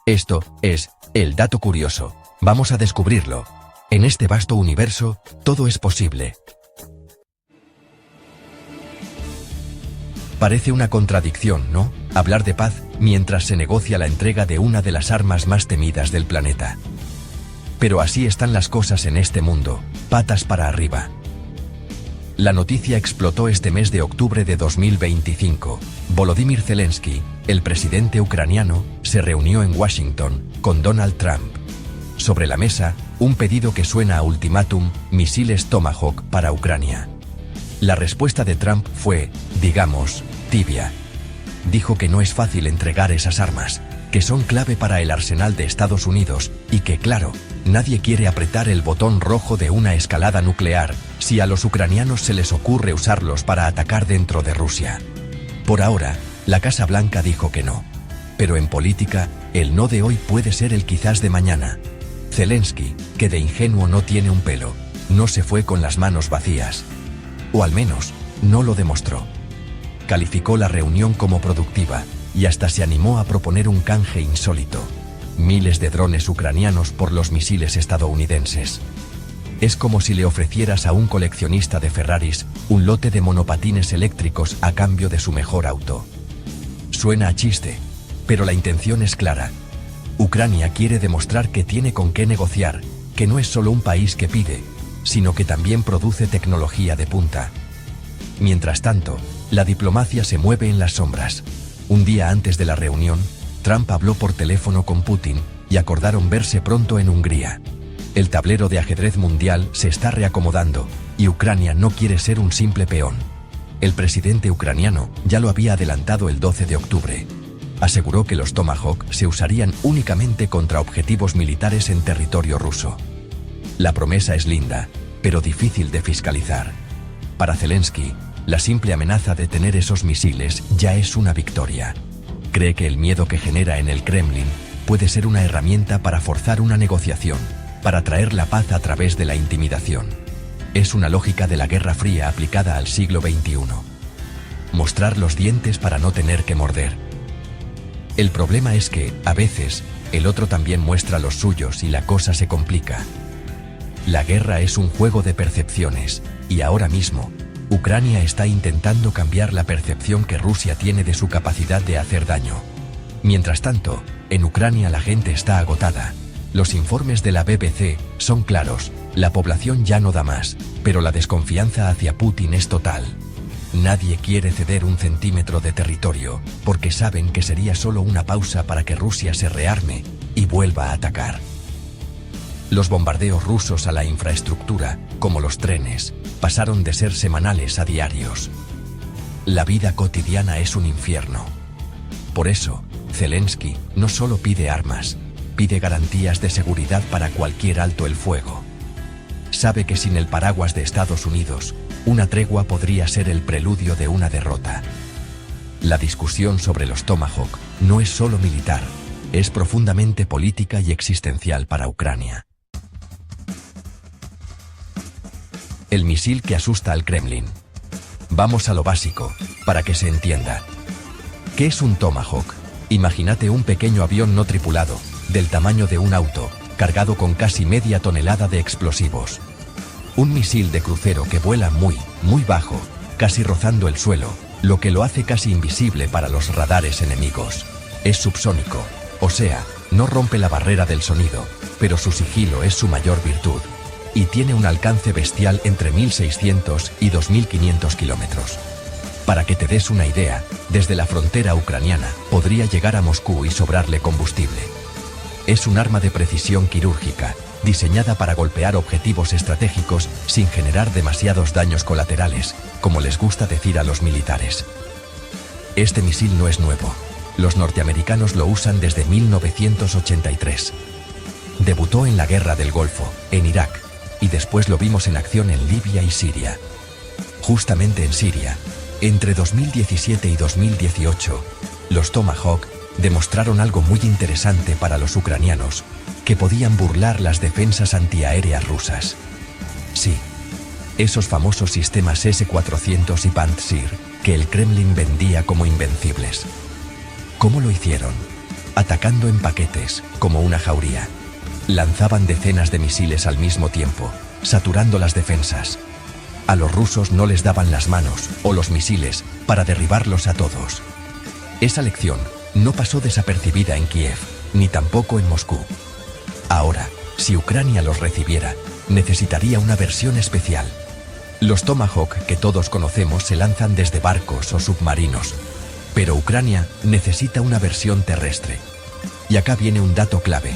Esto es el dato curioso. Vamos a descubrirlo. En este vasto universo, todo es posible. Parece una contradicción, ¿no? Hablar de paz mientras se negocia la entrega de una de las armas más temidas del planeta. Pero así están las cosas en este mundo, patas para arriba. La noticia explotó este mes de octubre de 2025. Volodymyr Zelensky, el presidente ucraniano, se reunió en Washington con Donald Trump. Sobre la mesa, un pedido que suena a ultimátum: misiles Tomahawk para Ucrania. La respuesta de Trump fue, digamos, tibia. Dijo que no es fácil entregar esas armas, que son clave para el arsenal de Estados Unidos, y que, claro, nadie quiere apretar el botón rojo de una escalada nuclear si a los ucranianos se les ocurre usarlos para atacar dentro de Rusia. Por ahora, la Casa Blanca dijo que no. Pero en política, el no de hoy puede ser el quizás de mañana. Zelensky, que de ingenuo no tiene un pelo, no se fue con las manos vacías. O al menos, no lo demostró. Calificó la reunión como productiva, y hasta se animó a proponer un canje insólito: miles de drones ucranianos por los misiles estadounidenses. Es como si le ofrecieras a un coleccionista de Ferraris un lote de monopatines eléctricos a cambio de su mejor auto. Suena a chiste, pero la intención es clara. Ucrania quiere demostrar que tiene con qué negociar, que no es solo un país que pide, sino que también produce tecnología de punta. Mientras tanto, la diplomacia se mueve en las sombras. Un día antes de la reunión, Trump habló por teléfono con Putin y acordaron verse pronto en Hungría. El tablero de ajedrez mundial se está reacomodando y Ucrania no quiere ser un simple peón. El presidente ucraniano ya lo había adelantado el 12 de octubre. Aseguró que los Tomahawk se usarían únicamente contra objetivos militares en territorio ruso. La promesa es linda, pero difícil de fiscalizar. Para Zelensky, la simple amenaza de tener esos misiles ya es una victoria. Cree que el miedo que genera en el Kremlin puede ser una herramienta para forzar una negociación, para traer la paz a través de la intimidación. Es una lógica de la Guerra Fría aplicada al siglo XXI. Mostrar los dientes para no tener que morder. El problema es que, a veces, el otro también muestra los suyos y la cosa se complica. La guerra es un juego de percepciones, y ahora mismo, Ucrania está intentando cambiar la percepción que Rusia tiene de su capacidad de hacer daño. Mientras tanto, en Ucrania la gente está agotada. Los informes de la BBC son claros: la población ya no da más, pero la desconfianza hacia Putin es total. Nadie quiere ceder un centímetro de territorio, porque saben que sería solo una pausa para que Rusia se rearme y vuelva a atacar. Los bombardeos rusos a la infraestructura, como los trenes, pasaron de ser semanales a diarios. La vida cotidiana es un infierno. Por eso, Zelensky no solo pide armas, pide garantías de seguridad para cualquier alto el fuego. Sabe que sin el paraguas de Estados Unidos, una tregua podría ser el preludio de una derrota. La discusión sobre los Tomahawk no es solo militar, es profundamente política y existencial para Ucrania. El misil que asusta al Kremlin. Vamos a lo básico, para que se entienda. ¿Qué es un Tomahawk? Imagínate un pequeño avión no tripulado, del tamaño de un auto, cargado con casi media tonelada de explosivos. Un misil de crucero que vuela muy, muy bajo, casi rozando el suelo, lo que lo hace casi invisible para los radares enemigos. Es subsónico, o sea, no rompe la barrera del sonido, pero su sigilo es su mayor virtud. Y tiene un alcance bestial entre 1.600 y 2.500 kilómetros. Para que te des una idea, desde la frontera ucraniana podría llegar a Moscú y sobrarle combustible. Es un arma de precisión quirúrgica, diseñada para golpear objetivos estratégicos sin generar demasiados daños colaterales, como les gusta decir a los militares. Este misil no es nuevo. Los norteamericanos lo usan desde 1983. Debutó en la Guerra del Golfo, en Irak, y después lo vimos en acción en Libia y Siria. Justamente en Siria, entre 2017 y 2018, los Tomahawk demostraron algo muy interesante para los ucranianos, que podían burlar las defensas antiaéreas rusas. Sí, esos famosos sistemas S-400 y Pantsir, que el Kremlin vendía como invencibles. ¿Cómo lo hicieron? atacando en paquetes, como una jauría. Lanzaban decenas de misiles al mismo tiempo, saturando las defensas. A los rusos no les daban las manos o los misiles para derribarlos a todos. Esa lección no pasó desapercibida en Kiev, ni tampoco en Moscú. Ahora, si Ucrania los recibiera, necesitaría una versión especial. Los Tomahawk que todos conocemos se lanzan desde barcos o submarinos, pero Ucrania necesita una versión terrestre. Y acá viene un dato clave.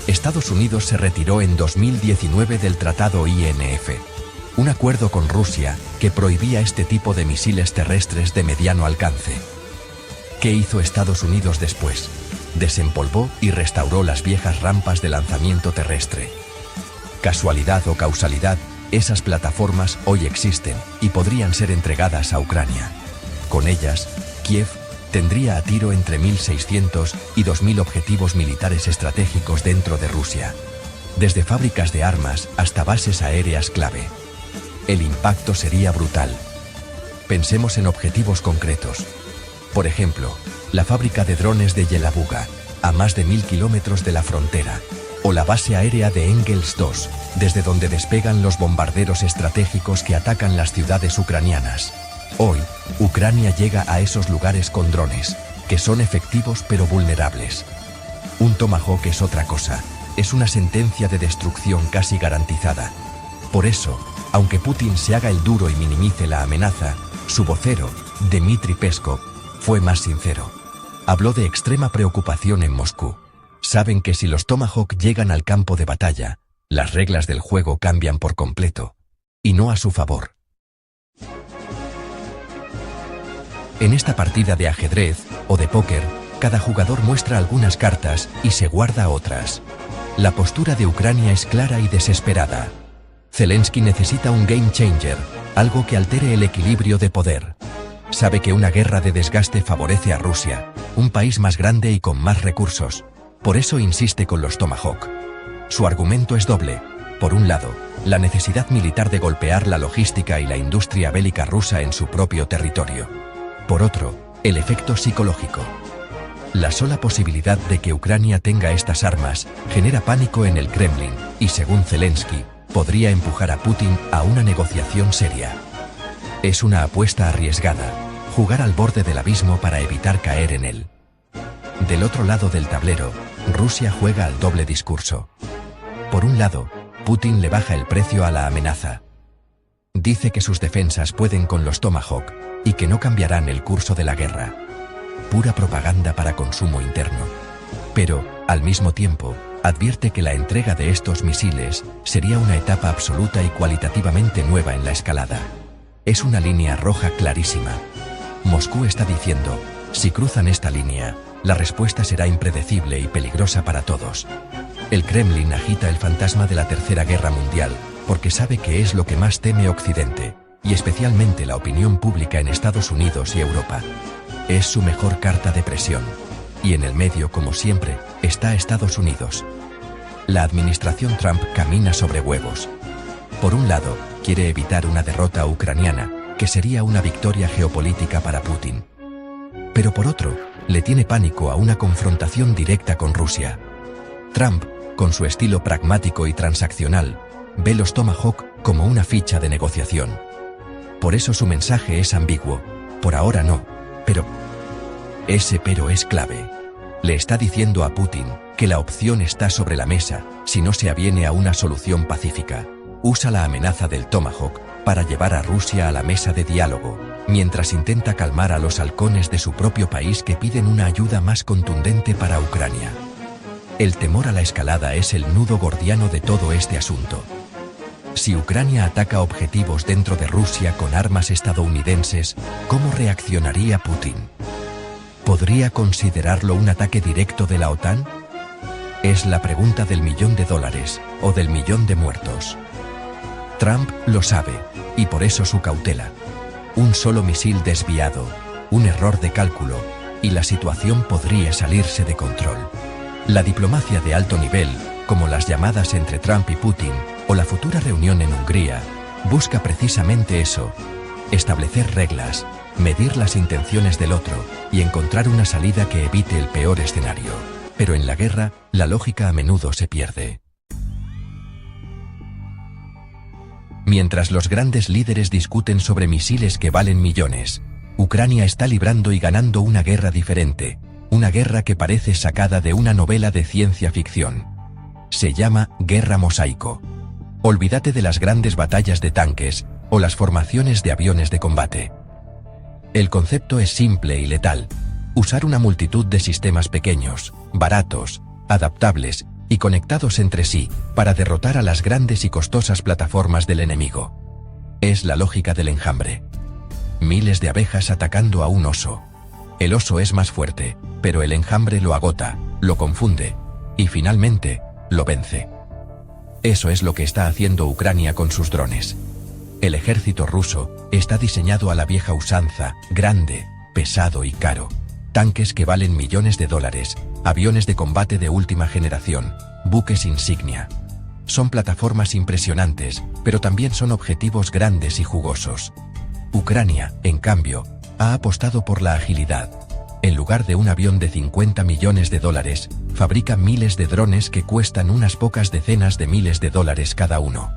Estados Unidos se retiró en 2019 del Tratado INF, un acuerdo con Rusia que prohibía este tipo de misiles terrestres de mediano alcance. ¿Qué hizo Estados Unidos después? Desempolvó y restauró las viejas rampas de lanzamiento terrestre. Casualidad o causalidad, esas plataformas hoy existen y podrían ser entregadas a Ucrania. Con ellas, Kiev tendría a tiro entre 1.600 y 2.000 objetivos militares estratégicos dentro de Rusia, desde fábricas de armas hasta bases aéreas clave. El impacto sería brutal. Pensemos en objetivos concretos. Por ejemplo, la fábrica de drones de Yelabuga, a más de 1.000 kilómetros de la frontera, o la base aérea de Engels II, desde donde despegan los bombarderos estratégicos que atacan las ciudades ucranianas. Hoy, Ucrania llega a esos lugares con drones, que son efectivos pero vulnerables. Un Tomahawk es otra cosa, es una sentencia de destrucción casi garantizada. Por eso, aunque Putin se haga el duro y minimice la amenaza, su vocero, Dmitry Peskov, fue más sincero. Habló de extrema preocupación en Moscú. Saben que si los Tomahawk llegan al campo de batalla, las reglas del juego cambian por completo, y no a su favor. En esta partida de ajedrez o de póker, cada jugador muestra algunas cartas y se guarda otras. La postura de Ucrania es clara y desesperada. Zelensky necesita un game changer, algo que altere el equilibrio de poder. Sabe que una guerra de desgaste favorece a Rusia, un país más grande y con más recursos. Por eso insiste con los Tomahawk. Su argumento es doble. Por un lado, la necesidad militar de golpear la logística y la industria bélica rusa en su propio territorio. Por otro, el efecto psicológico. La sola posibilidad de que Ucrania tenga estas armas genera pánico en el Kremlin y, según Zelensky, podría empujar a Putin a una negociación seria. Es una apuesta arriesgada, jugar al borde del abismo para evitar caer en él. Del otro lado del tablero, Rusia juega al doble discurso. Por un lado, Putin le baja el precio a la amenaza. Dice que sus defensas pueden con los Tomahawk y que no cambiarán el curso de la guerra. Pura propaganda para consumo interno. Pero, al mismo tiempo, advierte que la entrega de estos misiles sería una etapa absoluta y cualitativamente nueva en la escalada. Es una línea roja clarísima. Moscú está diciendo, si cruzan esta línea, la respuesta será impredecible y peligrosa para todos. El Kremlin agita el fantasma de la Tercera Guerra Mundial, porque sabe que es lo que más teme Occidente, y especialmente la opinión pública en Estados Unidos y Europa. Es su mejor carta de presión. Y en el medio, como siempre, está Estados Unidos. La administración Trump camina sobre huevos. Por un lado, quiere evitar una derrota ucraniana, que sería una victoria geopolítica para Putin. Pero por otro, le tiene pánico a una confrontación directa con Rusia. Trump, con su estilo pragmático y transaccional, ve los Tomahawk como una ficha de negociación. Por eso su mensaje es ambiguo. Por ahora no, pero... Ese pero es clave. Le está diciendo a Putin que la opción está sobre la mesa si no se aviene a una solución pacífica. Usa la amenaza del Tomahawk para llevar a Rusia a la mesa de diálogo, mientras intenta calmar a los halcones de su propio país que piden una ayuda más contundente para Ucrania. El temor a la escalada es el nudo gordiano de todo este asunto. Si Ucrania ataca objetivos dentro de Rusia con armas estadounidenses, ¿cómo reaccionaría Putin? ¿Podría considerarlo un ataque directo de la OTAN? Es la pregunta del $1.000.000 o del millón de muertos. Trump lo sabe, y por eso su cautela. Un solo misil desviado, un error de cálculo, y la situación podría salirse de control. La diplomacia de alto nivel, como las llamadas entre Trump y Putin, o la futura reunión en Hungría, busca precisamente eso: establecer reglas, medir las intenciones del otro y encontrar una salida que evite el peor escenario. Pero en la guerra, la lógica a menudo se pierde. Mientras los grandes líderes discuten sobre misiles que valen millones, Ucrania está librando y ganando una guerra diferente, una guerra que parece sacada de una novela de ciencia ficción. Se llama Guerra Mosaico. Olvídate de las grandes batallas de tanques o las formaciones de aviones de combate. El concepto es simple y letal: usar una multitud de sistemas pequeños, baratos, adaptables y conectados entre sí para derrotar a las grandes y costosas plataformas del enemigo. Es la lógica del enjambre. Miles de abejas atacando a un oso. El oso es más fuerte, pero el enjambre lo agota, lo confunde y finalmente lo vence. Eso es lo que está haciendo Ucrania con sus drones. El ejército ruso está diseñado a la vieja usanza, grande, pesado y caro. Tanques que valen millones de dólares, aviones de combate de última generación, buques insignia. Son plataformas impresionantes, pero también son objetivos grandes y jugosos. Ucrania, en cambio, ha apostado por la agilidad. En lugar de un avión de 50 millones de dólares, fabrica miles de drones que cuestan unas pocas decenas de miles de dólares cada uno.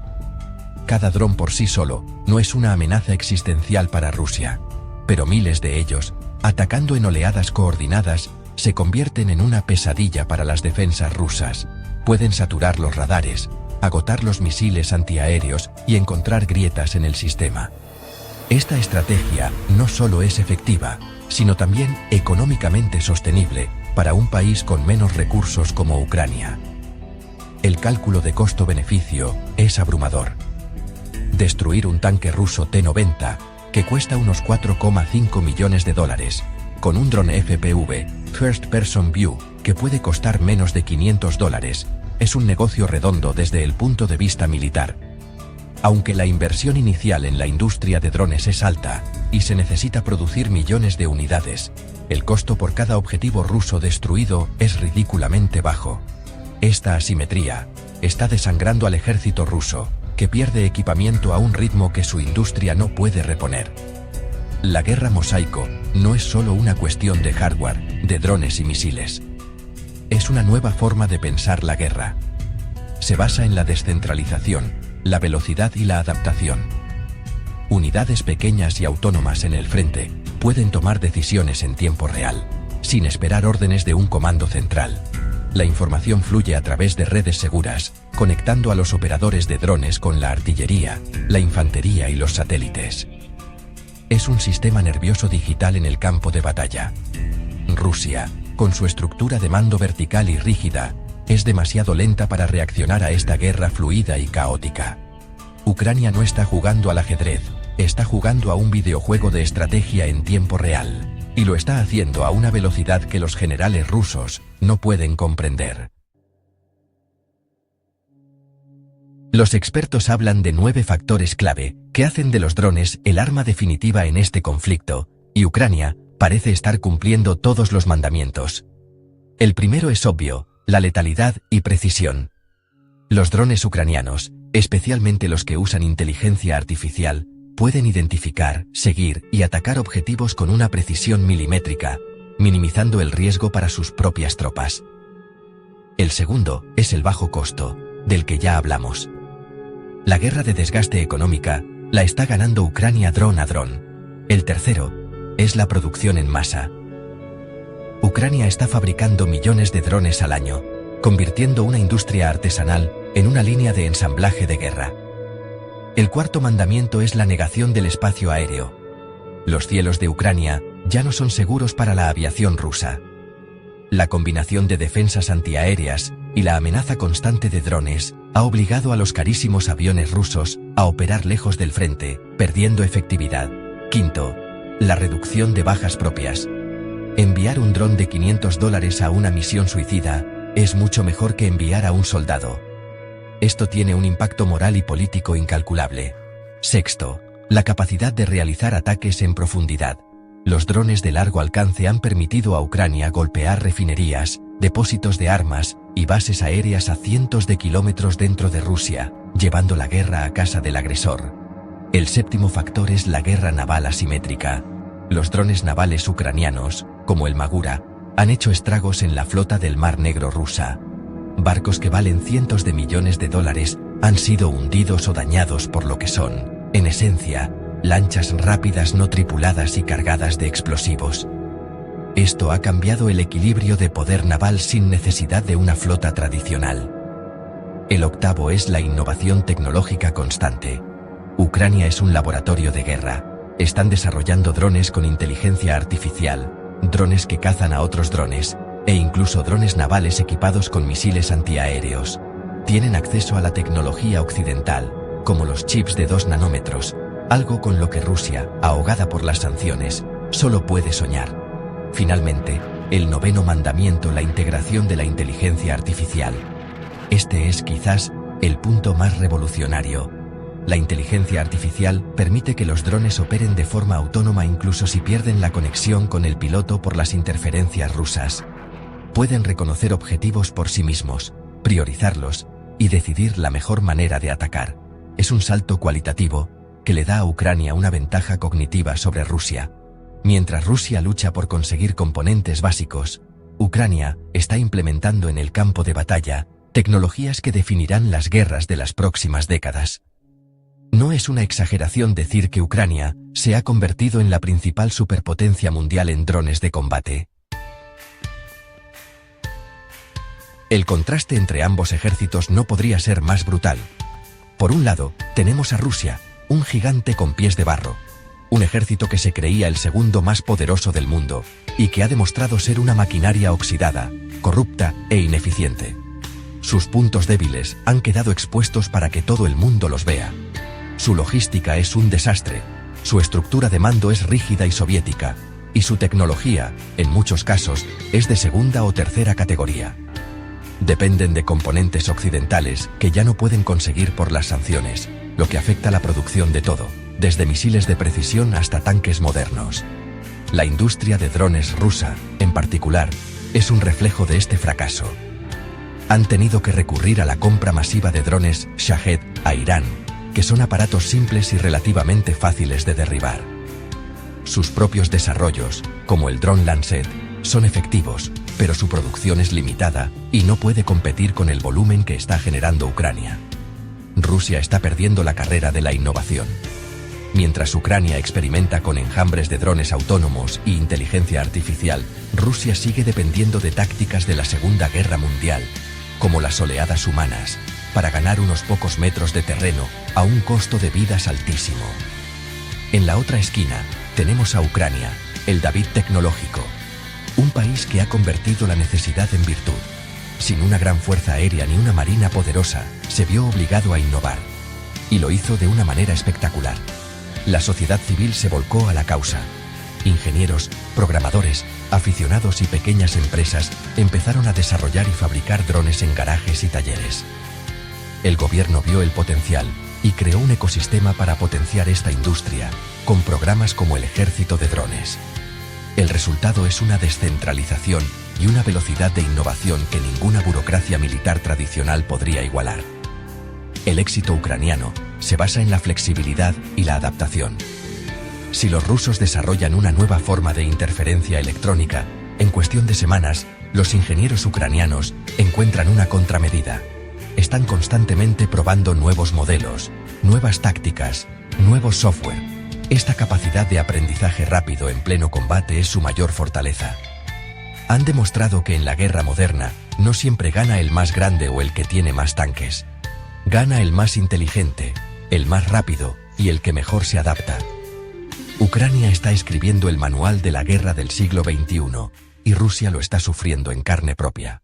Cada dron por sí solo no es una amenaza existencial para Rusia, pero miles de ellos, atacando en oleadas coordinadas, se convierten en una pesadilla para las defensas rusas. Pueden saturar los radares, agotar los misiles antiaéreos y encontrar grietas en el sistema. Esta estrategia no solo es efectiva, sino también económicamente sostenible para un país con menos recursos como Ucrania. El cálculo de costo-beneficio es abrumador. Destruir un tanque ruso T-90, que cuesta unos 4,5 millones de dólares, con un dron FPV, First Person View, que puede costar menos de 500 dólares, es un negocio redondo desde el punto de vista militar. Aunque la inversión inicial en la industria de drones es alta, y se necesita producir millones de unidades, el costo por cada objetivo ruso destruido es ridículamente bajo. Esta asimetría está desangrando al ejército ruso, que pierde equipamiento a un ritmo que su industria no puede reponer. La guerra mosaico no es solo una cuestión de hardware, de drones y misiles. Es una nueva forma de pensar la guerra. Se basa en la descentralización, la velocidad y la adaptación. Unidades pequeñas y autónomas en el frente pueden tomar decisiones en tiempo real, sin esperar órdenes de un comando central. La información fluye a través de redes seguras, conectando a los operadores de drones con la artillería, la infantería y los satélites. Es un sistema nervioso digital en el campo de batalla. Rusia, con su estructura de mando vertical y rígida, es demasiado lenta para reaccionar a esta guerra fluida y caótica. Ucrania no está jugando al ajedrez, está jugando a un videojuego de estrategia en tiempo real, y lo está haciendo a una velocidad que los generales rusos no pueden comprender. Los expertos hablan de 9 factores clave que hacen de los drones el arma definitiva en este conflicto, y Ucrania parece estar cumpliendo todos los mandamientos. El primero es obvio: la letalidad y precisión. Los drones ucranianos, especialmente los que usan inteligencia artificial, pueden identificar, seguir y atacar objetivos con una precisión milimétrica, minimizando el riesgo para sus propias tropas. El segundo es el bajo costo, del que ya hablamos. La guerra de desgaste económica la está ganando Ucrania dron a dron. El tercero es la producción en masa. Ucrania está fabricando millones de drones al año, convirtiendo una industria artesanal en una línea de ensamblaje de guerra. El cuarto mandamiento es la negación del espacio aéreo. Los cielos de Ucrania ya no son seguros para la aviación rusa. La combinación de defensas antiaéreas y la amenaza constante de drones ha obligado a los carísimos aviones rusos a operar lejos del frente, perdiendo efectividad. Quinto, la reducción de bajas propias. Enviar un dron de $500 a una misión suicida es mucho mejor que enviar a un soldado. Esto tiene un impacto moral y político incalculable. Sexto, la capacidad de realizar ataques en profundidad. Los drones de largo alcance han permitido a Ucrania golpear refinerías, depósitos de armas y bases aéreas a cientos de kilómetros dentro de Rusia, llevando la guerra a casa del agresor. El séptimo factor es la guerra naval asimétrica. Los drones navales ucranianos, como el Magura, han hecho estragos en la flota del Mar Negro rusa. Barcos que valen cientos de millones de dólares han sido hundidos o dañados por lo que son, en esencia, lanchas rápidas no tripuladas y cargadas de explosivos. Esto ha cambiado el equilibrio de poder naval sin necesidad de una flota tradicional. El octavo es la innovación tecnológica constante. Ucrania es un laboratorio de guerra. Están desarrollando drones con inteligencia artificial, drones que cazan a otros drones, e incluso drones navales equipados con misiles antiaéreos. Tienen acceso a la tecnología occidental, como los chips de 2 nanómetros, algo con lo que Rusia, ahogada por las sanciones, solo puede soñar. Finalmente, el noveno mandamiento, la integración de la inteligencia artificial. Este es quizás el punto más revolucionario. La inteligencia artificial permite que los drones operen de forma autónoma incluso si pierden la conexión con el piloto por las interferencias rusas. Pueden reconocer objetivos por sí mismos, priorizarlos y decidir la mejor manera de atacar. Es un salto cualitativo que le da a Ucrania una ventaja cognitiva sobre Rusia. Mientras Rusia lucha por conseguir componentes básicos, Ucrania está implementando en el campo de batalla tecnologías que definirán las guerras de las próximas décadas. No es una exageración decir que Ucrania se ha convertido en la principal superpotencia mundial en drones de combate. El contraste entre ambos ejércitos no podría ser más brutal. Por un lado, tenemos a Rusia, un gigante con pies de barro. Un ejército que se creía el segundo más poderoso del mundo, y que ha demostrado ser una maquinaria oxidada, corrupta e ineficiente. Sus puntos débiles han quedado expuestos para que todo el mundo los vea. Su logística es un desastre, su estructura de mando es rígida y soviética, y su tecnología, en muchos casos, es de segunda o tercera categoría. Dependen de componentes occidentales que ya no pueden conseguir por las sanciones, lo que afecta la producción de todo, desde misiles de precisión hasta tanques modernos. La industria de drones rusa, en particular, es un reflejo de este fracaso. Han tenido que recurrir a la compra masiva de drones Shahed a Irán, que son aparatos simples y relativamente fáciles de derribar. Sus propios desarrollos, como el dron Lancet, son efectivos, pero su producción es limitada y no puede competir con el volumen que está generando Ucrania. Rusia está perdiendo la carrera de la innovación. Mientras Ucrania experimenta con enjambres de drones autónomos y inteligencia artificial, Rusia sigue dependiendo de tácticas de la Segunda Guerra Mundial, como las oleadas humanas, para ganar unos pocos metros de terreno a un costo de vidas altísimo. En la otra esquina, tenemos a Ucrania, el David tecnológico, un país que ha convertido la necesidad en virtud. Sin una gran fuerza aérea ni una marina poderosa, se vio obligado a innovar. Y lo hizo de una manera espectacular. La sociedad civil se volcó a la causa. Ingenieros, programadores, aficionados y pequeñas empresas empezaron a desarrollar y fabricar drones en garajes y talleres. El gobierno vio el potencial y creó un ecosistema para potenciar esta industria, con programas como el Ejército de Drones. El resultado es una descentralización y una velocidad de innovación que ninguna burocracia militar tradicional podría igualar. El éxito ucraniano se basa en la flexibilidad y la adaptación. Si los rusos desarrollan una nueva forma de interferencia electrónica, en cuestión de semanas, los ingenieros ucranianos encuentran una contramedida. Están constantemente probando nuevos modelos, nuevas tácticas, nuevos software. Esta capacidad de aprendizaje rápido en pleno combate es su mayor fortaleza. Han demostrado que en la guerra moderna no siempre gana el más grande o el que tiene más tanques. Gana el más inteligente, el más rápido y el que mejor se adapta. Ucrania está escribiendo el manual de la guerra del siglo XXI, y Rusia lo está sufriendo en carne propia.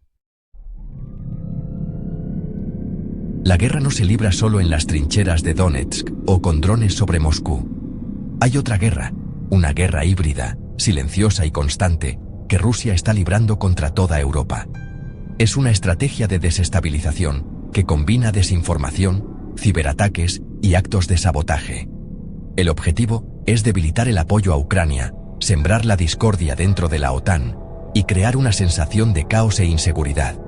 La guerra no se libra solo en las trincheras de Donetsk o con drones sobre Moscú. Hay otra guerra, una guerra híbrida, silenciosa y constante, que Rusia está librando contra toda Europa. Es una estrategia de desestabilización que combina desinformación, ciberataques y actos de sabotaje. El objetivo es debilitar el apoyo a Ucrania, sembrar la discordia dentro de la OTAN y crear una sensación de caos e inseguridad.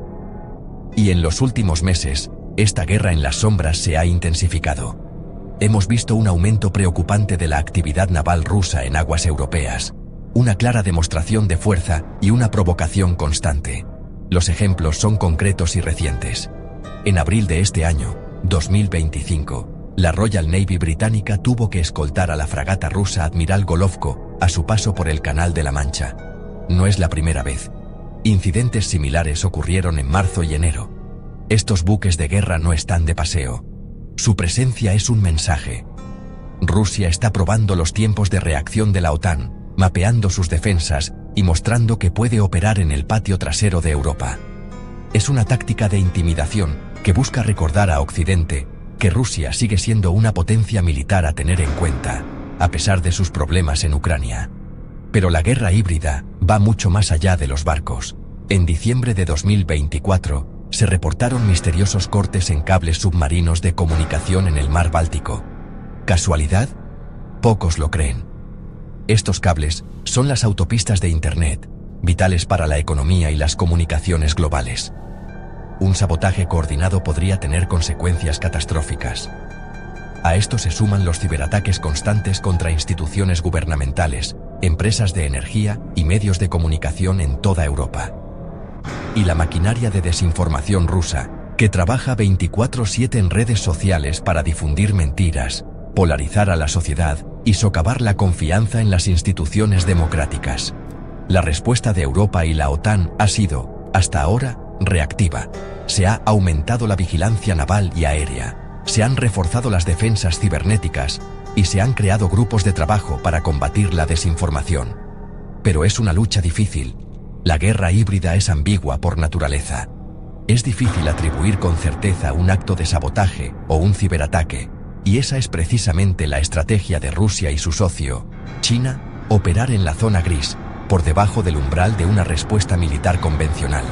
Y en los últimos meses, esta guerra en las sombras se ha intensificado. hemos visto un aumento preocupante de la actividad naval rusa en aguas europeas, una clara demostración de fuerza y una provocación constante. Los ejemplos son concretos y recientes. En abril de este año, 2025, la Royal Navy británica tuvo que escoltar a la fragata rusa Admiral Golovko a su paso por el Canal de la Mancha. No es la primera vez. Incidentes similares ocurrieron en marzo y enero. Estos buques de guerra no están de paseo. Su presencia es un mensaje. Rusia está probando los tiempos de reacción de la OTAN, mapeando sus defensas y mostrando que puede operar en el patio trasero de Europa. Es una táctica de intimidación que busca recordar a Occidente que Rusia sigue siendo una potencia militar a tener en cuenta, a pesar de sus problemas en Ucrania. Pero la guerra híbrida va mucho más allá de los barcos. En diciembre de 2024, se reportaron misteriosos cortes en cables submarinos de comunicación en el mar Báltico. ¿Casualidad? Pocos lo creen. Estos cables son las autopistas de Internet, vitales para la economía y las comunicaciones globales. Un sabotaje coordinado podría tener consecuencias catastróficas. A esto se suman los ciberataques constantes contra instituciones gubernamentales, empresas de energía y medios de comunicación en toda Europa. Y la maquinaria de desinformación rusa, que trabaja 24/7 en redes sociales para difundir mentiras, polarizar a la sociedad y socavar la confianza en las instituciones democráticas. La respuesta de Europa y la OTAN ha sido, hasta ahora, reactiva. Se ha aumentado la vigilancia naval y aérea, se han reforzado las defensas cibernéticas y se han creado grupos de trabajo para combatir la desinformación. Pero es una lucha difícil. La guerra híbrida es ambigua por naturaleza. Es difícil atribuir con certeza un acto de sabotaje o un ciberataque, y esa es precisamente la estrategia de Rusia y su socio, China, operar en la zona gris, por debajo del umbral de una respuesta militar convencional.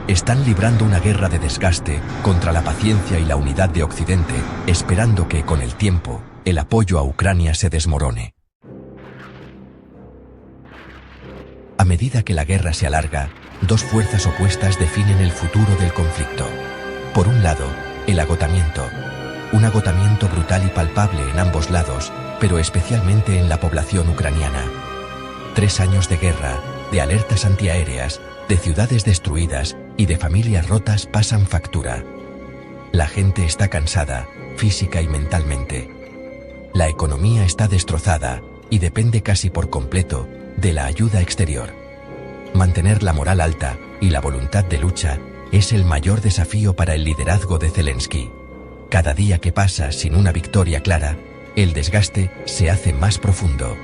Están librando una guerra de desgaste contra la paciencia y la unidad de Occidente, esperando que, con el tiempo, el apoyo a Ucrania se desmorone. A medida que la guerra se alarga, dos fuerzas opuestas definen el futuro del conflicto. Por un lado, el agotamiento. Un agotamiento brutal y palpable en ambos lados, pero especialmente en la población ucraniana. 3 años de guerra, de alertas antiaéreas, de ciudades destruidas y de familias rotas pasan factura. La gente está cansada, física y mentalmente. La economía está destrozada y depende casi por completo de la ayuda exterior. Mantener la moral alta y la voluntad de lucha es el mayor desafío para el liderazgo de Zelensky. Cada día que pasa sin una victoria clara, el desgaste se hace más profundo.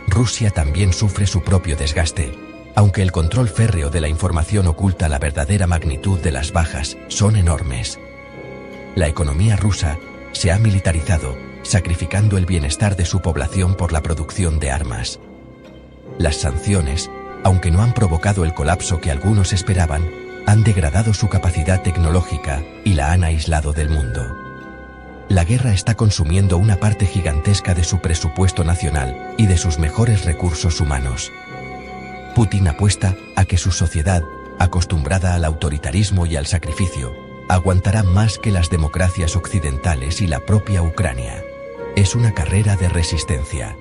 Rusia también sufre su propio desgaste. Aunque el control férreo de la información oculta la verdadera magnitud de las bajas, son enormes. La economía rusa se ha militarizado, sacrificando el bienestar de su población por la producción de armas. Las sanciones, aunque no han provocado el colapso que algunos esperaban, han degradado su capacidad tecnológica y la han aislado del mundo. La guerra está consumiendo una parte gigantesca de su presupuesto nacional y de sus mejores recursos humanos. Putin apuesta a que su sociedad, acostumbrada al autoritarismo y al sacrificio, aguantará más que las democracias occidentales y la propia Ucrania. Es una carrera de resistencia.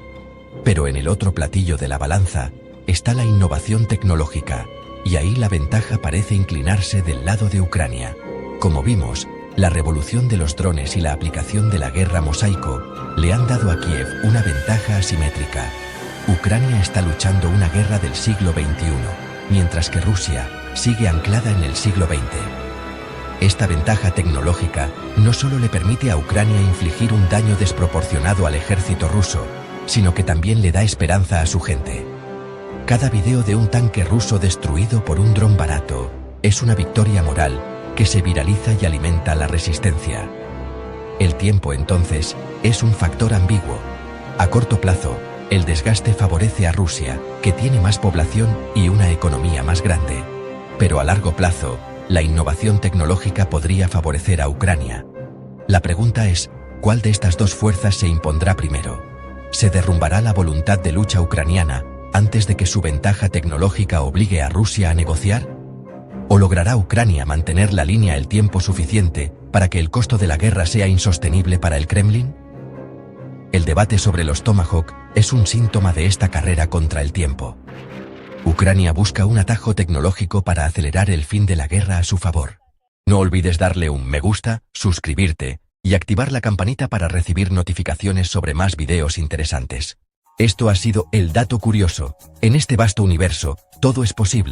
Pero en el otro platillo de la balanza está la innovación tecnológica, y ahí la ventaja parece inclinarse del lado de Ucrania. Como vimos, la revolución de los drones y la aplicación de la guerra mosaico le han dado a Kiev una ventaja asimétrica. Ucrania está luchando una guerra del siglo XXI, mientras que Rusia sigue anclada en el siglo XX. Esta ventaja tecnológica no solo le permite a Ucrania infligir un daño desproporcionado al ejército ruso, sino que también le da esperanza a su gente. Cada video de un tanque ruso destruido por un dron barato es una victoria moral que se viraliza y alimenta la resistencia. El tiempo, entonces, es un factor ambiguo. A corto plazo, el desgaste favorece a Rusia, que tiene más población y una economía más grande. Pero a largo plazo, la innovación tecnológica podría favorecer a Ucrania. La pregunta es, ¿cuál de estas dos fuerzas se impondrá primero? ¿Se derrumbará la voluntad de lucha ucraniana antes de que su ventaja tecnológica obligue a Rusia a negociar? ¿O logrará Ucrania mantener la línea el tiempo suficiente para que el costo de la guerra sea insostenible para el Kremlin? El debate sobre los Tomahawk es un síntoma de esta carrera contra el tiempo. Ucrania busca un atajo tecnológico para acelerar el fin de la guerra a su favor. No olvides darle un me gusta, suscribirte y activar la campanita para recibir notificaciones sobre más videos interesantes. Esto ha sido el dato curioso. En este vasto universo, todo es posible.